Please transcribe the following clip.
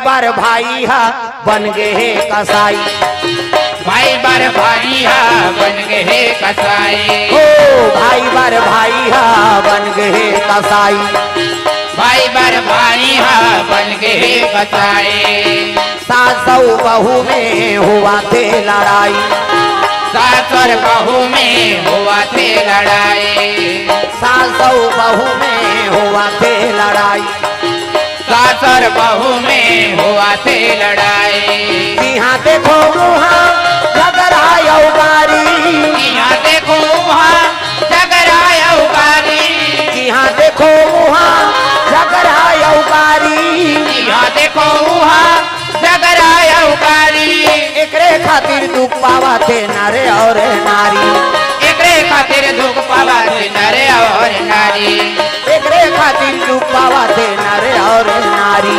बार भाई हा बन गए कसाई। भाई बार भाई हा बन गए कसाई। ओ भाई बार भाई हा बन गए कसाई। भाई बार भाई हा बन गए कसाई। सास और बहू में हुआ थे लड़ाई। सास और बहू में हुआ थे लड़ाई। सास और बहू में हुआ थे लड़ाई। सास और बहू में हुआ थे लड़ाई। यहाँ देखो वहाँ झगड़ा उगारी। यहाँ देखो वहाँ झगड़ा उगारी। यहाँ देखो वहाँ झगड़ा उगारी। यहाँ देखो वहाँ झगड़ा उगारी। एकरे खातिर दुख पावा थे नरे और नारी। एकरे खातिर दुख पावा थे नरे और नारी। एकरे खातिर दुख पावा थे नरे और नारी।